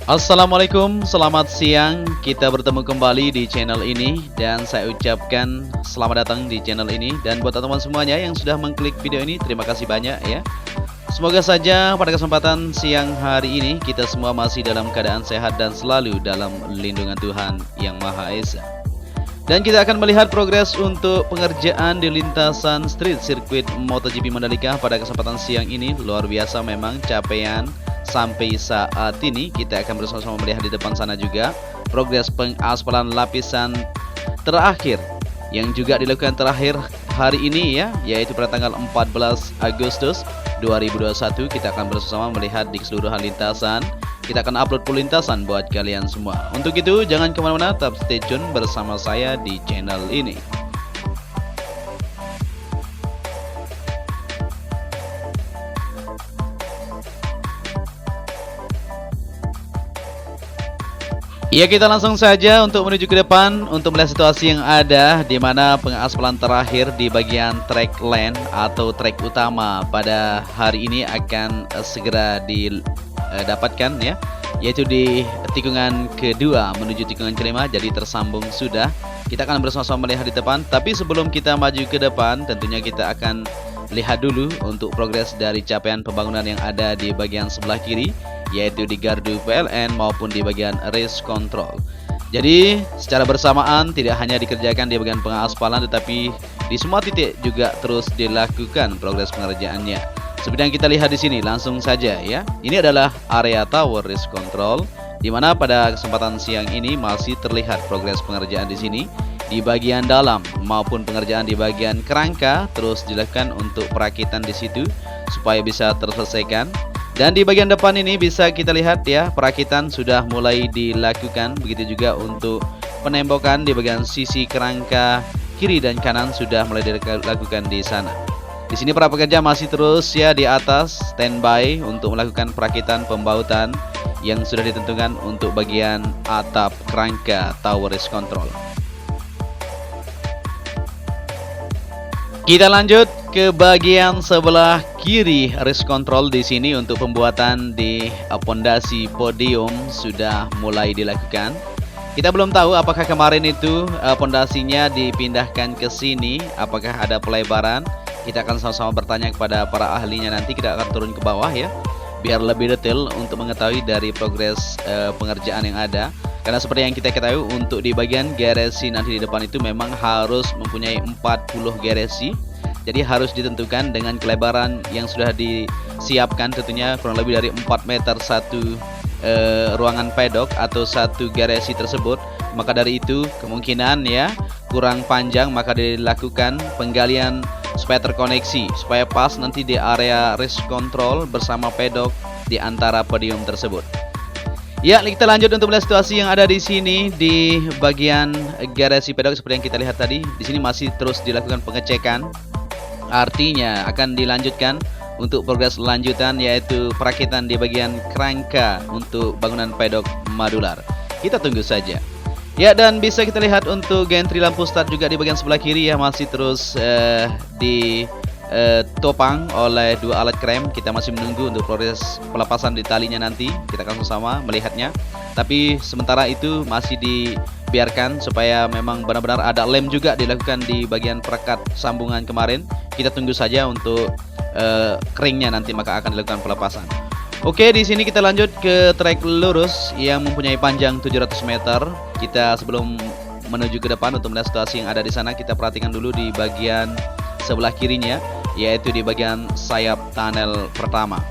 Assalamualaikum, selamat siang. Kita bertemu kembali di channel ini dan saya ucapkan selamat datang di channel ini. Dan buat teman-teman semuanya yang sudah mengklik video ini, terima kasih banyak ya. Semoga saja pada kesempatan siang hari ini kita semua masih dalam keadaan sehat dan selalu dalam lindungan Tuhan Yang Maha Esa. Dan kita akan melihat progres untuk pengerjaan di lintasan street sirkuit MotoGP Mandalika pada kesempatan siang ini. Luar biasa memang capaian sampai saat ini. Kita akan bersama-sama melihat di depan sana juga progres pengaspalan lapisan terakhir yang juga dilakukan terakhir hari ini ya, yaitu pada tanggal 14 Agustus 2021. Kita akan bersama-sama melihat di keseluruhan lintasan. Kita akan upload full lintasan buat kalian semua. Untuk itu jangan kemana-mana, tetap stay tune bersama saya di channel ini. Ya, kita langsung saja untuk menuju ke depan untuk melihat situasi yang ada, di mana pengaspalan terakhir di bagian track lane atau track utama pada hari ini akan segera didapatkan ya, yaitu di tikungan kedua menuju tikungan kelima. Jadi tersambung sudah. Kita akan bersama-sama melihat di depan. Tapi sebelum kita maju ke depan, tentunya kita akan lihat dulu untuk progres dari capaian pembangunan yang ada di bagian sebelah kiri, yaitu di gardu PLN maupun di bagian race control. Jadi secara bersamaan tidak hanya dikerjakan di bagian pengaspalan, tetapi di semua titik juga terus dilakukan progres pengerjaannya. Seperti yang kita lihat di sini, langsung saja ya. Ini adalah area tower race control, di mana pada kesempatan siang ini masih terlihat progres pengerjaan di sini. Di bagian dalam maupun pengerjaan di bagian kerangka terus dilakukan untuk perakitan di situ supaya bisa terselesaikan. Dan di bagian depan ini bisa kita lihat ya, perakitan sudah mulai dilakukan. Begitu juga untuk penembokan di bagian sisi kerangka kiri dan kanan sudah mulai dilakukan di sana. Di sini para pekerja masih terus ya di atas standby untuk melakukan perakitan pembautan yang sudah ditentukan untuk bagian atap kerangka tower race control. Kita lanjut ke bagian sebelah kiri race control. Di sini untuk pembuatan di pondasi podium sudah mulai dilakukan. Kita belum tahu apakah kemarin itu pondasinya dipindahkan ke sini, apakah ada pelebaran. Kita akan sama-sama bertanya kepada para ahlinya, nanti kita akan turun ke bawah ya, biar lebih detail untuk mengetahui dari progres pengerjaan yang ada. Karena seperti yang kita ketahui, untuk di bagian garasi nanti di depan itu memang harus mempunyai 40 garasi. Jadi harus ditentukan dengan kelebaran yang sudah disiapkan, tentunya kurang lebih dari 4 meter satu ruangan pedok atau satu garasi tersebut. Maka dari itu kemungkinan ya kurang panjang, maka dilakukan penggalian supaya terkoneksi, supaya pas nanti di area race control bersama pedok di antara podium tersebut. Ya, kita lanjut untuk melihat situasi yang ada di sini di bagian garasi pedok. Seperti yang kita lihat tadi, di sini masih terus dilakukan pengecekan. Artinya akan dilanjutkan untuk progres lanjutan, yaitu perakitan di bagian kerangka untuk bangunan pedok Madular. Kita tunggu saja. Ya, dan bisa kita lihat untuk gantry lampu start juga di bagian sebelah kiri ya, masih terus ditopang oleh dua alat krem. Kita masih menunggu untuk proses pelepasan di talinya, nanti kita akan sama-sama melihatnya. Tapi sementara itu masih dibiarkan supaya memang benar-benar ada lem juga dilakukan di bagian perekat sambungan kemarin. Kita tunggu saja untuk keringnya, nanti maka akan dilakukan pelepasan. Oke, di sini kita lanjut ke trek lurus yang mempunyai panjang 700 meter. Kita sebelum menuju ke depan untuk melihat situasi yang ada di sana, kita perhatikan dulu di bagian sebelah kirinya, yaitu di bagian sayap tunnel pertama.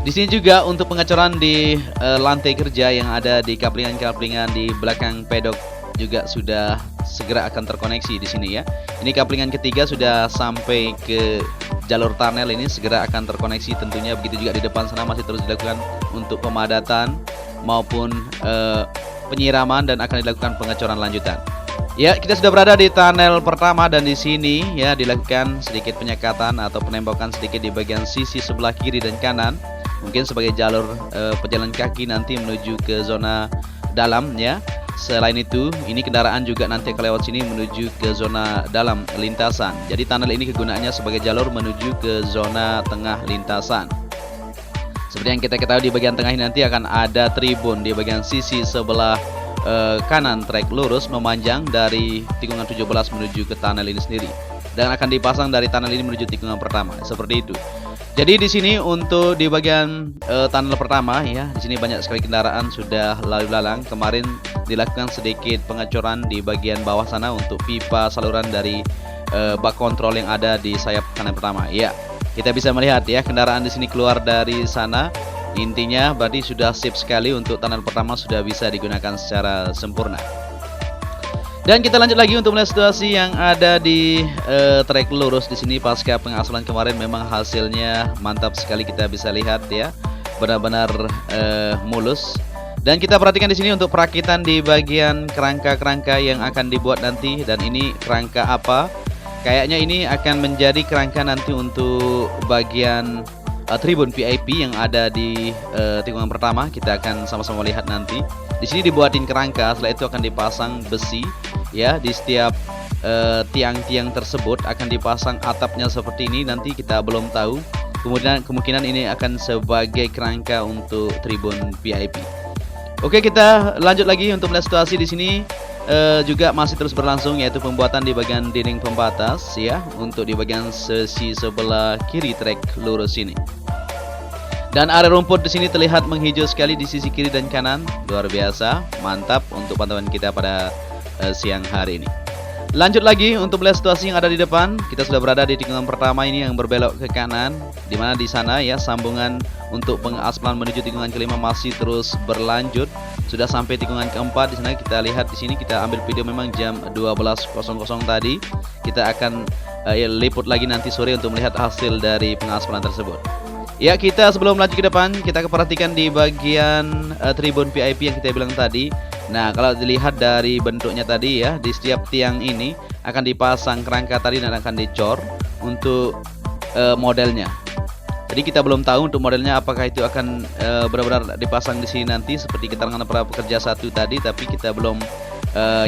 Di sini juga untuk pengecoran di lantai kerja yang ada di kaplingan-kaplingan di belakang pedok juga sudah segera akan terkoneksi di sini ya. Ini kaplingan ketiga sudah sampai ke jalur tunnel, ini segera akan terkoneksi tentunya. Begitu juga di depan sana masih terus dilakukan untuk pemadatan maupun penyiraman, dan akan dilakukan pengecoran lanjutan. Ya, kita sudah berada di tunnel pertama, dan di sini ya dilakukan sedikit penyekatan atau penembakan sedikit di bagian sisi sebelah kiri dan kanan, mungkin sebagai jalur pejalan kaki nanti menuju ke zona dalam ya. Selain itu, ini kendaraan juga nanti akan lewat sini menuju ke zona dalam lintasan. Jadi tunnel ini kegunaannya sebagai jalur menuju ke zona tengah lintasan. Seperti yang kita ketahui di bagian tengah ini nanti akan ada tribun di bagian sisi sebelah kanan trek lurus memanjang dari tikungan 17 menuju ke tunnel ini sendiri, dan akan dipasang dari tunnel ini menuju tikungan pertama seperti itu. Jadi di sini untuk di bagian tunnel pertama ya, di sini banyak sekali kendaraan sudah lalu lalang. Kemarin dilakukan sedikit pengecoran di bagian bawah sana untuk pipa saluran dari bak kontrol yang ada di sayap kanan pertama. Ya, kita bisa melihat ya kendaraan di sini keluar dari sana. Intinya berarti sudah sip sekali untuk tunnel pertama sudah bisa digunakan secara sempurna. Dan kita lanjut lagi untuk melihat situasi yang ada di trek lurus di sini pasca pengaspalan kemarin. Memang hasilnya mantap sekali, kita bisa lihat ya, benar-benar mulus. Dan kita perhatikan di sini untuk perakitan di bagian kerangka-kerangka yang akan dibuat nanti. Dan ini kerangka apa? Kayaknya ini akan menjadi kerangka nanti untuk bagian tribun VIP yang ada di tikungan pertama. Kita akan sama-sama lihat nanti. Di sini dibuatin kerangka, setelah itu akan dipasang besi ya di setiap tiang-tiang tersebut, akan dipasang atapnya seperti ini. Nanti kita belum tahu. Kemudian kemungkinan ini akan sebagai kerangka untuk tribun VIP. Oke, kita lanjut lagi untuk melihat situasi di sini. Juga masih terus berlangsung, yaitu pembuatan di bagian dinding pembatas ya, untuk di bagian sisi sebelah kiri trek lurus ini. Dan area rumput di sini terlihat menghijau sekali di sisi kiri dan kanan, luar biasa, mantap untuk pantauan kita pada siang hari ini. Lanjut lagi untuk melihat situasi yang ada di depan. Kita sudah berada di tikungan pertama ini yang berbelok ke kanan, di mana di sana ya sambungan untuk pengaspalan menuju tikungan kelima masih terus berlanjut. Sudah sampai tikungan keempat. Di sana kita lihat, di sini kita ambil video memang jam 12.00 tadi. Kita akan liput lagi nanti sore untuk melihat hasil dari pengaspalan tersebut. Ya, kita sebelum lanjut ke depan, kita perhatikan di bagian tribun VIP yang kita bilang tadi. Nah, kalau dilihat dari bentuknya tadi ya, di setiap tiang ini akan dipasang kerangka tadi dan akan dicor untuk modelnya. Jadi kita belum tahu untuk modelnya apakah itu akan benar-benar dipasang di sini nanti seperti keterangan para pekerja satu tadi, tapi kita belum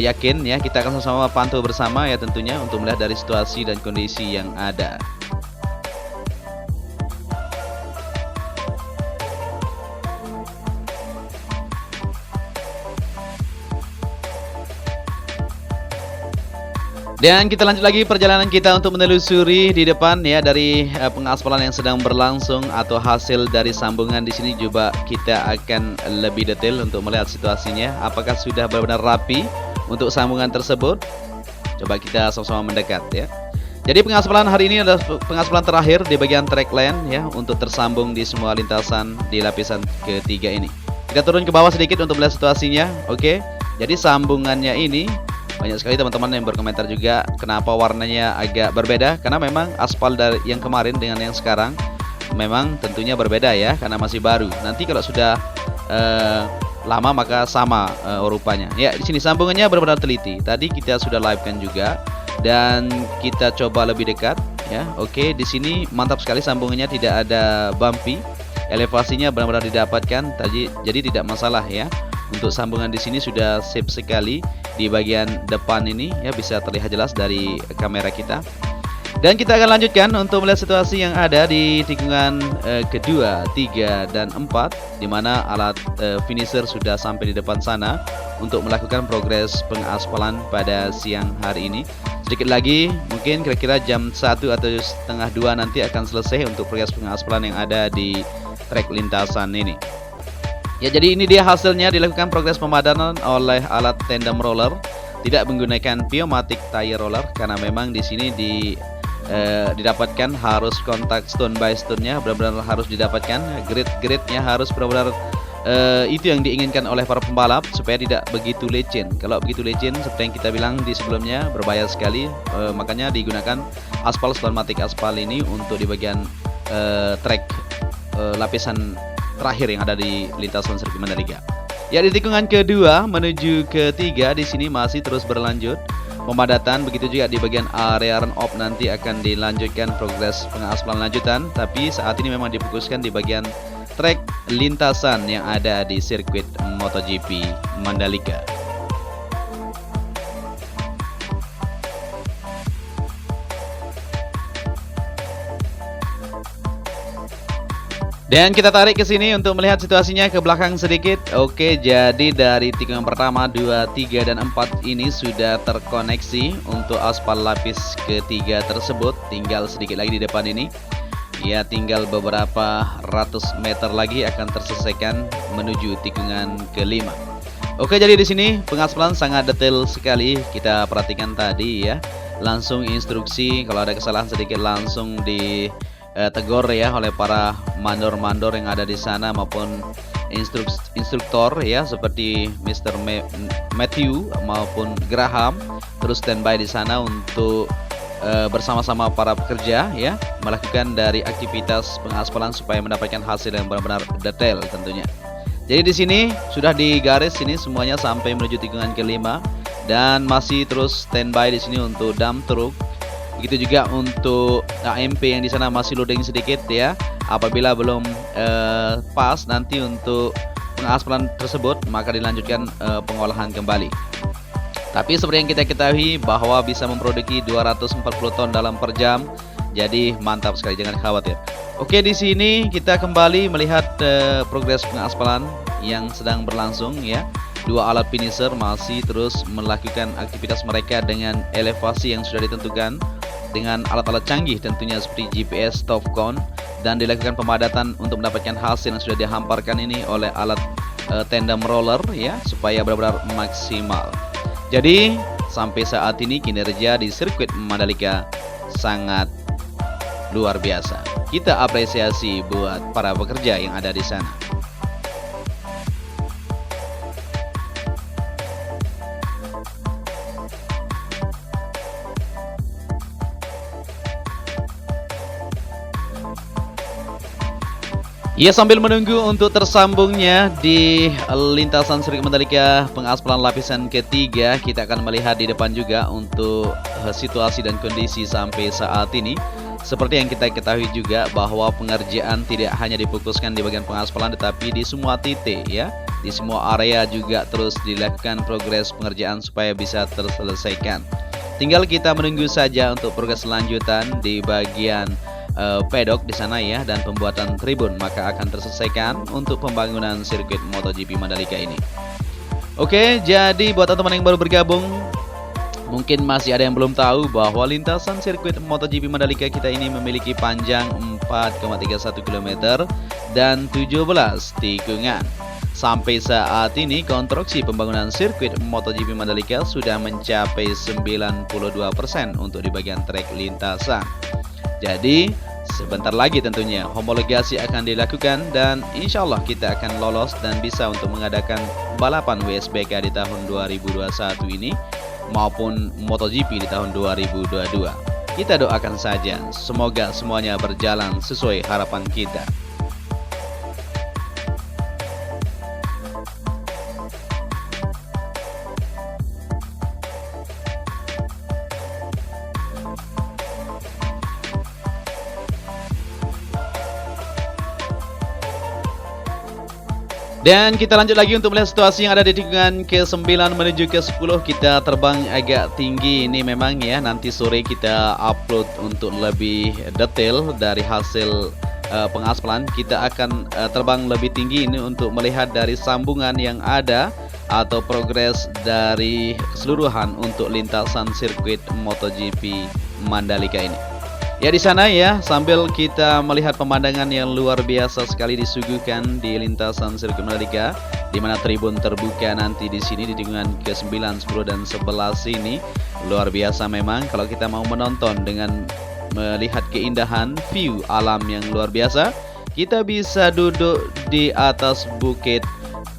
yakin ya. Kita akan sama-sama pantau bersama ya tentunya untuk melihat dari situasi dan kondisi yang ada. Dan kita lanjut lagi perjalanan kita untuk menelusuri di depan ya, dari pengaspalan yang sedang berlangsung atau hasil dari sambungan di sini. Juga kita akan lebih detail untuk melihat situasinya, apakah sudah benar-benar rapi untuk sambungan tersebut. Coba kita sama-sama mendekat ya. Jadi pengaspalan hari ini adalah pengaspalan terakhir di bagian track lane ya, untuk tersambung di semua lintasan di lapisan ketiga ini. Kita turun ke bawah sedikit untuk melihat situasinya. Oke. Jadi sambungannya ini banyak sekali teman-teman yang berkomentar juga kenapa warnanya agak berbeda, karena memang aspal dari yang kemarin dengan yang sekarang memang tentunya berbeda ya, karena masih baru. Nanti kalau sudah lama maka sama rupanya. Ya, di sini sambungannya benar-benar teliti. Tadi kita sudah live kan juga dan kita coba lebih dekat ya. Oke, di sini mantap sekali sambungannya, tidak ada bumpy. Elevasinya benar-benar didapatkan tadi, jadi tidak masalah ya. Untuk sambungan di sini sudah sip sekali di bagian depan ini ya, bisa terlihat jelas dari kamera kita. Dan kita akan lanjutkan untuk melihat situasi yang ada di tikungan kedua, 3 dan 4, di mana alat finisher sudah sampai di depan sana untuk melakukan progres pengaspalan pada siang hari ini. Sedikit lagi, mungkin kira-kira jam 1 atau setengah 2 nanti akan selesai untuk progres pengaspalan yang ada di trek lintasan ini. Ya, jadi ini dia hasilnya, dilakukan progres pemadanan oleh alat tandem roller, tidak menggunakan pneumatic tire roller karena memang di sini didapatkan harus kontak stone by stone-nya benar-benar harus didapatkan, grid-gridnya harus benar-benar itu yang diinginkan oleh para pembalap supaya tidak begitu licin. Kalau begitu licin seperti yang kita bilang di sebelumnya berbahaya sekali, makanya digunakan aspal pneumatic aspal ini untuk di bagian trek lapisan terakhir yang ada di lintasan sirkuit Mandalika. Ya, di tikungan kedua menuju ketiga di sini masih terus berlanjut pemadatan, begitu juga di bagian area run off nanti akan dilanjutkan progres pengaspalan lanjutan, tapi saat ini memang difokuskan di bagian trek lintasan yang ada di sirkuit MotoGP Mandalika. Dan kita tarik ke sini untuk melihat situasinya ke belakang sedikit. Oke, jadi dari tikungan pertama, 2, 3, dan 4 ini sudah terkoneksi untuk aspal lapis ketiga tersebut. Tinggal sedikit lagi di depan ini. Ya, tinggal beberapa ratus meter lagi akan terselesaikan menuju tikungan kelima. Oke, jadi di sini pengaspalan sangat detail sekali. Kita perhatikan tadi ya. Langsung instruksi, kalau ada kesalahan sedikit langsung tegur ya oleh para mandor-mandor yang ada di sana maupun instruktor ya, seperti Mr. Matthew maupun Graham, terus standby di sana untuk bersama-sama para pekerja ya, melakukan dari aktivitas pengaspalan supaya mendapatkan hasil yang benar-benar detail tentunya. Jadi di sini sudah digaris ini semuanya sampai menuju tikungan kelima, dan masih terus standby di sini untuk dump truck. Begitu juga untuk AMP yang di sana masih loading sedikit ya. Apabila belum pas nanti untuk pengaspalan tersebut, maka dilanjutkan pengolahan kembali. Tapi seperti yang kita ketahui bahwa bisa memproduksi 240 ton dalam per jam. Jadi mantap sekali, jangan khawatir. Oke, di sini kita kembali melihat progres pengaspalan yang sedang berlangsung ya. Dua alat finisher masih terus melakukan aktivitas mereka dengan elevasi yang sudah ditentukan dengan alat-alat canggih tentunya seperti GPS Topcon, dan dilakukan pemadatan untuk mendapatkan hasil yang sudah dihamparkan ini oleh alat tandem roller ya, supaya benar-benar maksimal. Jadi sampai saat ini kinerja di sirkuit Mandalika sangat luar biasa. Kita apresiasi buat para pekerja yang ada di sana. Ya, sambil menunggu untuk tersambungnya di lintasan sirkuit Mandalika pengaspalan lapisan ketiga, kita akan melihat di depan juga untuk situasi dan kondisi sampai saat ini. Seperti yang kita ketahui juga bahwa pengerjaan tidak hanya difokuskan di bagian pengaspalan, tetapi di semua titik ya, di semua area juga terus dilakukan progres pengerjaan supaya bisa terselesaikan. Tinggal kita menunggu saja untuk progres lanjutan di bagian pedok di sana ya, dan pembuatan tribun maka akan terselesaikan untuk pembangunan sirkuit MotoGP Mandalika ini. Oke, jadi buat teman-teman yang baru bergabung, mungkin masih ada yang belum tahu bahwa lintasan sirkuit MotoGP Mandalika kita ini memiliki panjang 4,31 km dan 17 tikungan. Sampai saat ini konstruksi pembangunan sirkuit MotoGP Mandalika sudah mencapai 92% untuk di bagian trek lintasan. Jadi sebentar lagi tentunya homologasi akan dilakukan, dan insya Allah kita akan lolos dan bisa untuk mengadakan balapan WSBK di tahun 2021 ini maupun MotoGP di tahun 2022. Kita doakan saja semoga semuanya berjalan sesuai harapan kita. Dan kita lanjut lagi untuk melihat situasi yang ada di tikungan ke-9 menuju ke-10. Kita terbang agak tinggi ini memang ya. Nanti sore kita upload untuk lebih detail dari hasil pengaspalan. Kita akan terbang lebih tinggi ini untuk melihat dari sambungan yang ada atau progres dari keseluruhan untuk lintasan sirkuit MotoGP Mandalika ini. Ya, di sana ya, sambil kita melihat pemandangan yang luar biasa sekali disuguhkan di lintasan sirkuit Mandalika, di mana tribun terbuka nanti di sini di tikungan ke-9, 10 dan 11 ini luar biasa memang. Kalau kita mau menonton dengan melihat keindahan view alam yang luar biasa, kita bisa duduk di atas bukit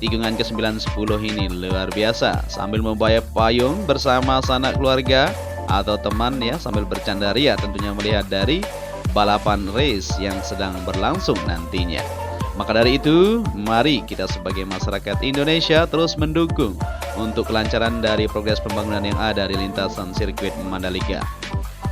tikungan ke-9, 10 ini luar biasa sambil membawa payung bersama sanak keluarga atau teman ya, sambil bercanda ria tentunya melihat dari balapan race yang sedang berlangsung nantinya. Maka dari itu, mari kita sebagai masyarakat Indonesia terus mendukung untuk kelancaran dari progres pembangunan yang ada di lintasan sirkuit Mandalika.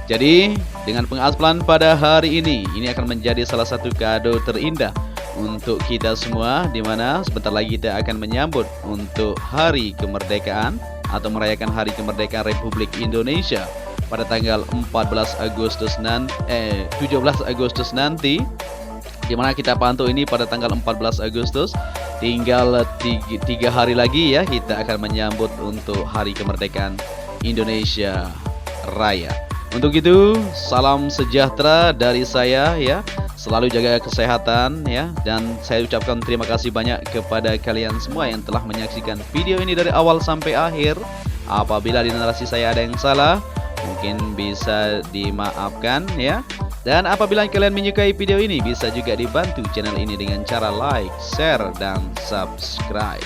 Jadi, dengan pengaspalan pada hari ini akan menjadi salah satu kado terindah untuk kita semua, di mana sebentar lagi kita akan menyambut untuk hari kemerdekaan atau merayakan hari kemerdekaan Republik Indonesia pada tanggal 17 Agustus nanti, dimana kita pantau ini pada tanggal 14 Agustus. Tinggal 3 hari lagi ya, kita akan menyambut untuk Hari Kemerdekaan Indonesia Raya. Untuk itu, salam sejahtera dari saya ya. Selalu jaga kesehatan ya. Dan saya ucapkan terima kasih banyak kepada kalian semua yang telah menyaksikan video ini dari awal sampai akhir. Apabila di narasi saya ada yang salah, mungkin bisa dimaafkan ya. Dan apabila kalian menyukai video ini, bisa juga dibantu channel ini dengan cara like, share, dan subscribe.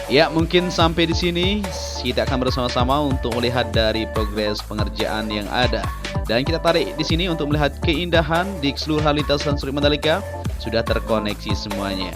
Ya, mungkin sampai di sini kita akan bersama-sama untuk melihat dari progres pengerjaan yang ada. Dan kita tarik di sini untuk melihat keindahan di seluruh lintasan Sirkuit Mandalika sudah terkoneksi semuanya.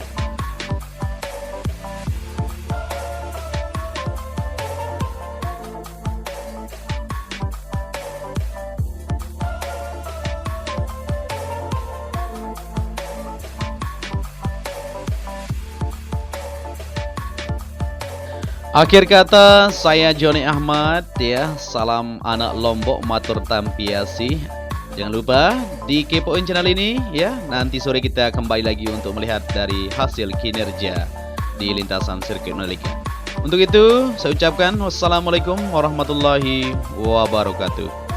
Akhir kata, saya Joni Ahmad ya. Salam anak Lombok, matur tampiasi. Jangan lupa dikepoin channel ini ya. Nanti sore kita kembali lagi untuk melihat dari hasil kinerja di lintasan Sirkuit Mandalika. Untuk itu, saya ucapkan wassalamualaikum warahmatullahi wabarakatuh.